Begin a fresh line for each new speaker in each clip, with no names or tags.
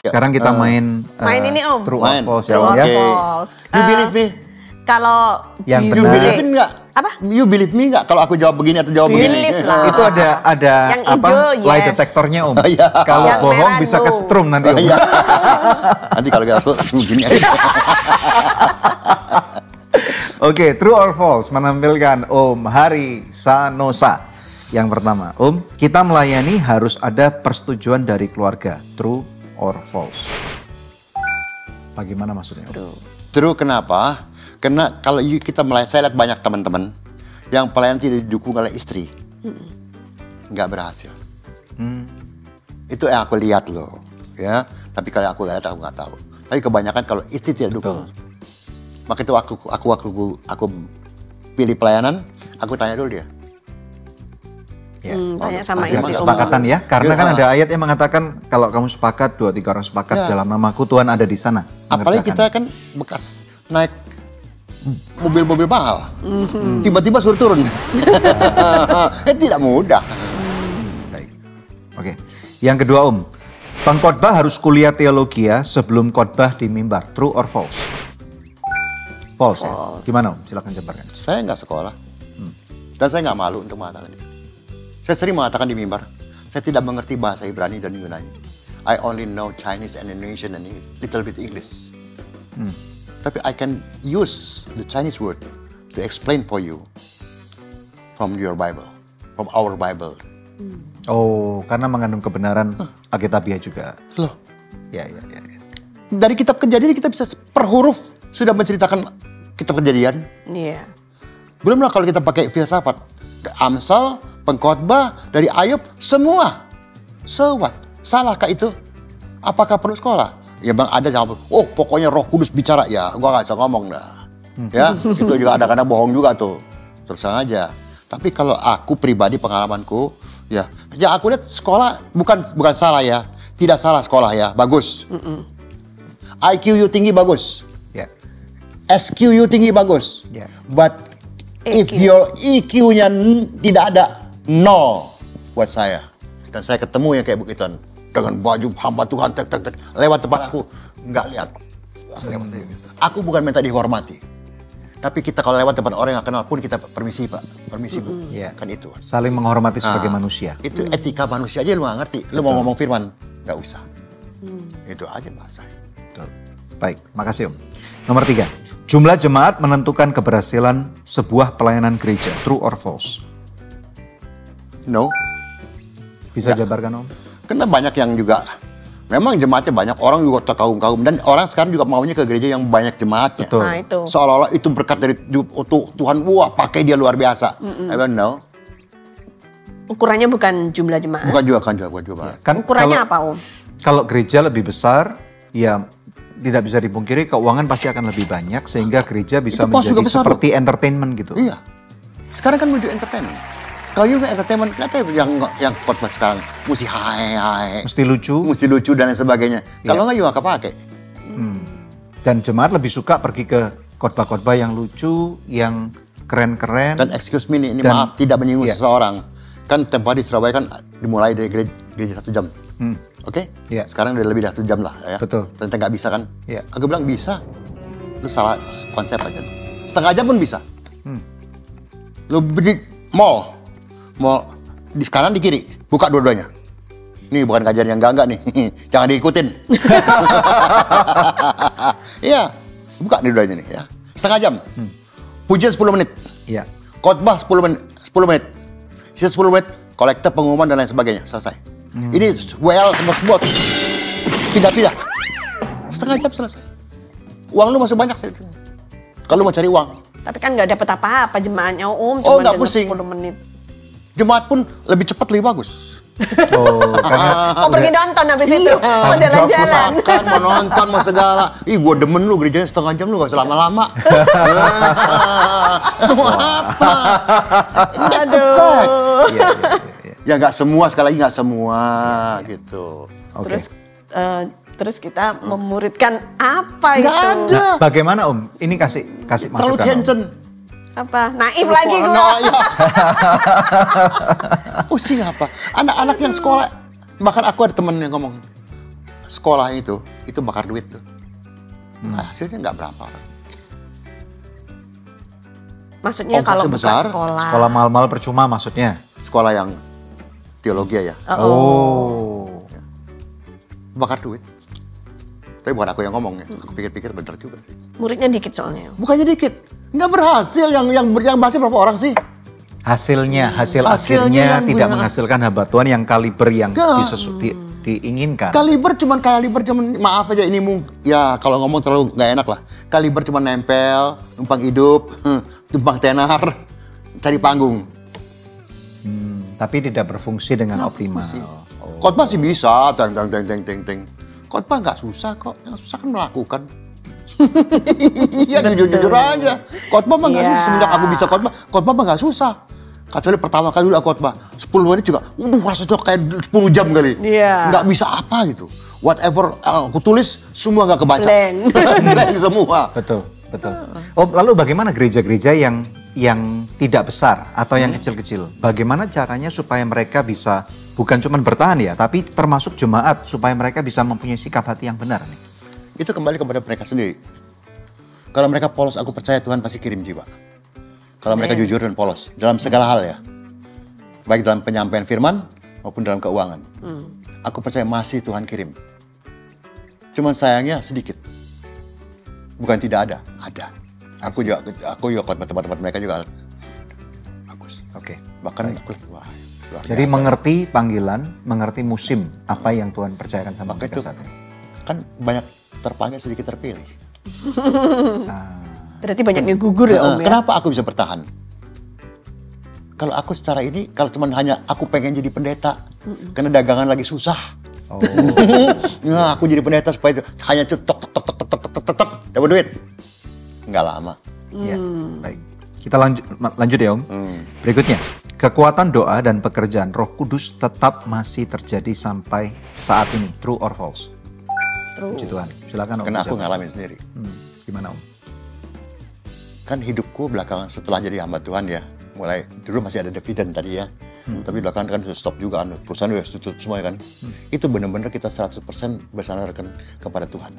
Sekarang kita main
ini Om.
True or false ya.
True or
Ya.
false.
You believe me?
Kalau
Yang
You
benar.
believe me nggak?
Apa?
You believe me nggak kalau aku jawab begini atau jawab begini?
Believe lah.
Itu ada
Yang
apa?
hijau,
Lie
yes.
detektornya Om.
Iya.
Kalau
Yang
bohong
merah,
bisa
no.
kesetrum nanti Om.
Iya. Nanti kalau aku begini aja.
Oke, true or false menampilkan Om Hari Sanosa. Yang pertama, Om, kita melayani harus ada persetujuan dari keluarga. True or false? Bagaimana maksudnya Om?
True kenapa? Karena kalau kita melayani, saya lihat banyak teman-teman yang pelayanan tidak didukung oleh istri. Nggak berhasil. Itu yang aku lihat loh. Ya, tapi kalau aku lihat aku nggak tahu. Tapi kebanyakan kalau istri tidak dukung. Maka itu aku pilih pelayanan, aku tanya dulu dia.
Ya.
Tanya sama
Ada
istri Om.
kesepakatan ya, karena
Ya.
kan ada ayat yang mengatakan kalau kamu sepakat, 2-3 orang sepakat
Ya.
dalam namaku, Tuhan ada di sana.
Apalagi kita kan bekas naik mobil-mobil mahal, tiba-tiba suruh turun. Tidak mudah.
Baik. Oke. Yang kedua Om, pengkhotbah harus kuliah teologi ya sebelum khotbah di mimbar. True or false? False. Ya? Gimana Om? Silakan jabarkan.
Saya nggak sekolah, dan saya nggak malu untuk mengatakan itu. Saya sering mengatakan di mimbar, saya tidak mengerti bahasa Ibrani dan Yunani. I only know Chinese and Indonesian and little bit English. Tapi I can use the Chinese word to explain for you from your Bible, from our Bible.
Oh, karena mengandung kebenaran Alkitabiah juga.
Loh,
Ya.
dari kitab Kejadian kita bisa per huruf sudah menceritakan kitab Kejadian.
Iya.
Belumlah kalau kita pakai filsafat, Amsal, pengkhotbah, dari Ayub, semua. So what? Salahkah itu? Apakah perlu sekolah? Ya bang, ada yang oh pokoknya Roh Kudus bicara. Ya gua nggak bisa ngomong dah. Ya, itu juga ada kadang bohong juga tuh. Terus terang aja. Tapi kalau aku pribadi pengalamanku, ya aku lihat sekolah bukan salah ya. Tidak salah sekolah ya, bagus. IQ you tinggi bagus.
Ya.
SQ you tinggi bagus.
Ya.
But if your EQ-nya tidak ada, no buat saya. Dan saya ketemu yang kayak begituan. Dengan baju hamba Tuhan, tek, lewat depan aku, nggak lihat. Aku bukan minta dihormati. Tapi kita kalau lewat depan orang yang kenal pun kita permisi Pak, permisi Bu.
Iya.
Kan itu.
Saling menghormati sebagai manusia.
Itu etika manusia aja lu nggak ngerti. Lu mau ngomong firman, nggak usah. Itu aja bahasa.
Betul. Baik, makasih Om. Nomor 3, jumlah jemaat menentukan keberhasilan sebuah pelayanan gereja. True or false?
No.
Bisa jabarkan Om?
Karena banyak yang juga, memang jemaatnya banyak, orang juga terkaum-kaum. Dan orang sekarang juga maunya ke gereja yang banyak jemaatnya.
Betul.
Nah itu.
Seolah-olah itu berkat dari Tuhan, wah pakai dia luar biasa. I don't know.
Ukurannya bukan jumlah jemaat.
Bukan juga.
Kan
Ukurannya
kalau-
apa Om?
Kalau gereja lebih besar, ya tidak bisa dipungkiri keuangan pasti akan lebih banyak sehingga gereja bisa
Itu pos
menjadi
juga besar,
seperti entertainment gitu.
Iya. Sekarang kan menuju entertainment. Kalau you entertainment, lihat aja yang khotbah sekarang, mesti hai,
Mesti lucu
mesti lucu dan lain sebagainya.
Iya.
Kalau nggak you nggak kepake.
dan jemaat lebih suka pergi ke khotbah-khotbah yang lucu, yang keren-keren.
Dan excuse me nih, ini
Dan-
maaf tidak menyinggung
iya.
seseorang. Kan tempat di Surabaya kan dimulai dari gereja 1 jam. Oke?
Iya.
Sekarang udah lebih dari 1 jam lah ya.
Betul.
Ternyata nggak bisa kan?
Iya.
Aku bilang bisa. Lu salah konsep aja. Setengah jam pun bisa. Lu beli mall di kanan di kiri, buka dua-duanya. Ini bukan kajian yang enggak nih. Jangan diikutin. Iya, buka di dua-duanya nih ya. Setengah jam. Pujian 10 menit.
Iya.
Khotbah 10 menit. Sisa 10 menit, kolektif pengumuman dan lain sebagainya. Selesai. Ini WL semua pindah-pindah. Setengah jam selesai. Uang lu masih banyak. Kalau mau cari uang.
Tapi kan nggak dapat apa-apa jemaatnya Om.
Oh,
Cuma
nggak
dengar
pusing.
10 menit.
Jemaat pun lebih cepat, lebih bagus.
Oh, karena
Oh pergi nonton habis itu.
Iya.
Oh jalan-jalan.
Makan, mau nonton, mau segala. Ih, gue demen lu gerejanya setengah jam lu gak selama-lama. Mau apa? That's a fact.
iya.
Ya nggak semua, sekali lagi nggak semua gitu.
Oke.
Terus kita memuridkan apa
Nggak
itu?
ada.
Nah, bagaimana Om? Ini kasih
Terlalu
masukan Om.
tension.
Apa? Naif lagi
No,
gua.
ya. Pusing apa? Anak-anak yang sekolah, bahkan aku ada temen yang ngomong, sekolah itu bakar duit tuh. Hasilnya nggak berapa.
Maksudnya
Ongkosnya
kalau buka
besar,
sekolah.
Sekolah mahal-mahal percuma maksudnya?
Sekolah yang teologi ya,
Oh.
bakar duit. Tapi bukan aku yang ngomong ya, aku pikir-pikir bener juga sih.
Muridnya dikit soalnya.
Bukannya dikit, nggak berhasil. Yang berhasil berapa orang sih?
Hasil
Hasilnya
akhirnya
yang
tidak
punya-
menghasilkan hamba Tuhan yang kaliber yang diinginkan.
Kaliber cuman maaf aja ini ya kalau ngomong terlalu nggak enak lah. Kaliber cuman nempel, numpang hidup, numpang tenar, cari panggung.
Tapi tidak berfungsi dengan optimal.
Khotbah sih bisa, teng. Khotbah nggak susah kok, yang susah kan melakukan. Iya jujur aja. Khotbah mah nggak
Iya.
susah. Semenjak aku bisa khotbah mah nggak susah. Kecuali pertama kali dulu aku khotbah 10 menit juga, rasanya kayak 10 jam kali.
Iya.
Nggak bisa apa gitu. Whatever aku tulis semua nggak kebaca.
Blank.
Blank semua.
Betul. Oh, lalu bagaimana gereja-gereja yang tidak besar atau yang kecil-kecil? Bagaimana caranya supaya mereka bisa bukan cuma bertahan ya, tapi termasuk jemaat supaya mereka bisa mempunyai sikap hati yang benar nih?
Itu kembali kepada mereka sendiri. Kalau mereka polos, aku percaya Tuhan pasti kirim jiwa. Kalau mereka jujur dan polos dalam segala hal ya, baik dalam penyampaian firman maupun dalam keuangan, aku percaya masih Tuhan kirim. Cuman sayangnya sedikit. Bukan tidak ada, ada. Aku juga tempat-tempat mereka juga bagus.
Oke.
Bahkan aku lihat, wah, luar
Jadi
biasa.
mengerti panggilan, mengerti musim apa yang Tuhan percayakan sama
Maka
mereka
itu
saat ini.
kan banyak terpanggil sedikit terpilih.
Berarti banyaknya gugur ya Om ya?
Kenapa aku bisa bertahan? Kalau aku secara ini, kalau cuma hanya aku pengen jadi pendeta, karena dagangan lagi susah.
Oh.
Nah, aku jadi pendeta supaya itu hanya tok dapat duit. Nggak lama.
Ya, baik. Kita lanjut ya Om. Berikutnya, kekuatan doa dan pekerjaan Roh Kudus tetap masih terjadi sampai saat ini. True or false?
True.
Puji Tuhan. Silakan Om.
Karena aku
jawab.
ngalamin sendiri.
Gimana Om?
Kan hidupku belakangan setelah jadi hamba Tuhan ya, mulai dulu masih ada dividen tadi ya. Tapi belakangan kan sudah stop juga kan, perusahaan udah tutup semua kan. Itu benar-benar kita 100% bersandarkan kepada Tuhan.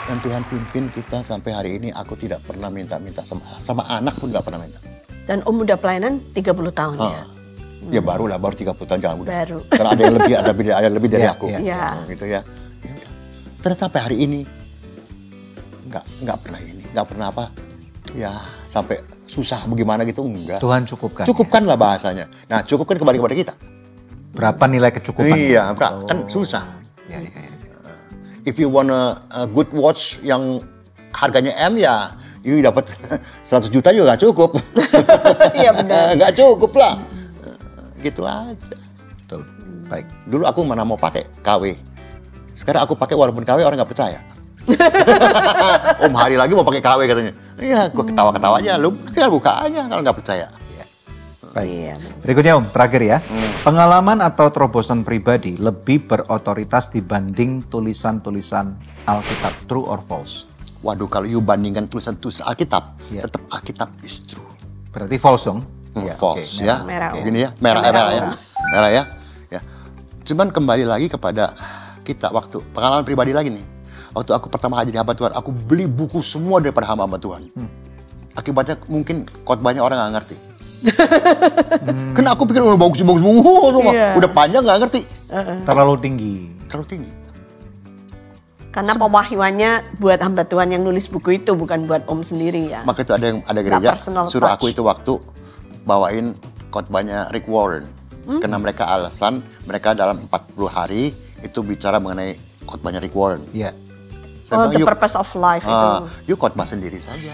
Dan Tuhan pimpin kita sampai hari ini, aku tidak pernah minta-minta sama anak pun nggak pernah minta.
Dan Om udah pelayanan 30 tahun ya?
Ya baru 30 tahun jangan udah.
Baru.
Karena ada yang lebih dari
Iya,
aku.
iya.
Gitu ya. Ternyata sampai hari ini nggak pernah apa. Ya sampai susah bagaimana gitu enggak.
Tuhan cukupkan.
Cukupkanlah bahasanya. Nah, cukupkan kembali kepada kita.
Berapa nilai kecukupan?
Iya, kan susah.
Ya.
If you want a good watch yang harganya M ya, you dapat 100 juta juga nggak cukup.
Iya benar.
Nggak cukup lah. Gitu aja.
Betul. Baik.
Dulu aku mana mau pakai KW. Sekarang aku pakai walaupun KW orang nggak percaya. Om hari lagi mau pakai KW katanya. Iya, gua ketawa-ketawa aja. Lu tinggal buka aja kalau nggak percaya.
Baik.
Iya.
Berikutnya Om, terakhir ya. Pengalaman atau terobosan pribadi lebih berotoritas dibanding tulisan-tulisan Alkitab. True or false?
Waduh, kalau you bandingkan tulisan-tulisan Alkitab,
Iya.
tetap Alkitab is true.
Berarti false dong? Iya,
False
oke.
ya.
Merah.
Begini ya, merah ya. Merah ya. Ya. Cuman kembali lagi kepada kita waktu pengalaman pribadi lagi nih. Waktu aku pertama jadi hamba Tuhan, aku beli buku semua daripada hamba Tuhan. Akibatnya mungkin khotbahnya orang nggak ngerti. Karena aku pikir udah bagus semua,
Iya.
udah panjang nggak ngerti,
Terlalu tinggi.
terlalu tinggi.
Karena pewahyuannya buat hamba Tuhan yang nulis buku itu, bukan buat Om sendiri ya.
Maka itu ada gereja
personal
suruh
touch.
aku itu waktu bawain khotbahnya Rick Warren. Karena mereka alasan mereka dalam 40 hari itu bicara mengenai khotbahnya Rick Warren.
Iya.
Saya
The
bilang,
Purpose of Life itu.
you khotbah sendiri saja.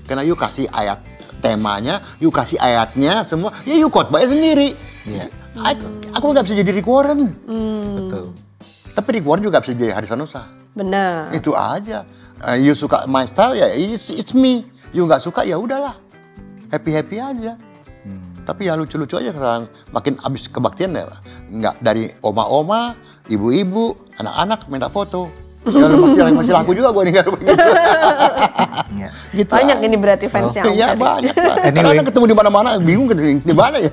Karena you kasih ayat temanya, you kasih ayatnya semua, ya you khotbahnya sendiri.
Iya.
Aku nggak bisa jadi Rick Warren.
Betul.
Tapi Rick Warren juga bisa jadi Hari Sanusa.
Benar.
Itu aja. You suka my style ya it's me. You nggak suka ya udahlah. Happy aja. Tapi ya lucu-lucu aja sekarang. Makin abis kebaktian ya. Nggak dari oma-oma, ibu-ibu, anak-anak minta foto. Ya masih laku juga gue nih kalau begitu.
Iya.
Gitu
Banyak
aja.
ini berarti fansnya Om
Iya
tadi.
banyak. Karena
Anyway.
ketemu di mana-mana bingung di mana ya.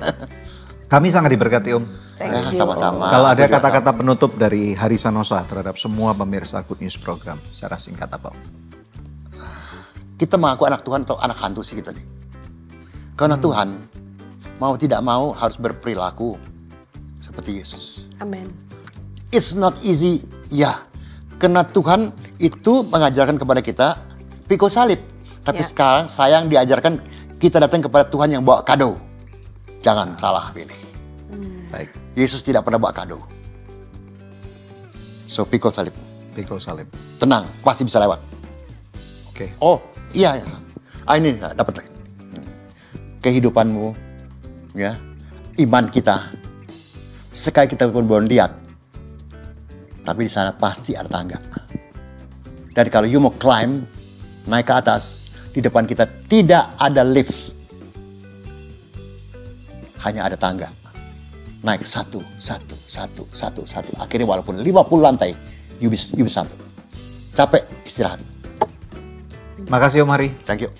Kami sangat diberkati Om.
Thank
Ya,
you.
sama-sama.
Kalau ada
Aku juga
kata-kata penutup dari Hari Sanosa terhadap semua pemirsa Good News Program, secara singkat apa Om?
Kita mengaku anak Tuhan atau anak hantu sih kita nih. Karena Tuhan mau tidak mau harus berperilaku seperti Yesus.
Amin.
It's not easy, ya. Karena Tuhan itu mengajarkan kepada kita pikul salib. Tapi
Ya.
sekarang sayang diajarkan kita datang kepada Tuhan yang bawa kado. Jangan salah ini.
Baik,
Yesus tidak pernah bawa kado. So pikul salib.
pikul salib.
Tenang, pasti bisa lewat.
Oke.
Oh, iya. Ini dapat lagi. Kehidupanmu, ya, iman kita. Sekali kita pun belum lihat, tapi di sana pasti ada tangga. Dan kalau you mau climb, naik ke atas, di depan kita tidak ada lift. Hanya ada tangga. Naik satu. Akhirnya walaupun 50 lantai, you bisa sampai. Capek, istirahat.
Makasih Om Hari.
Thank you.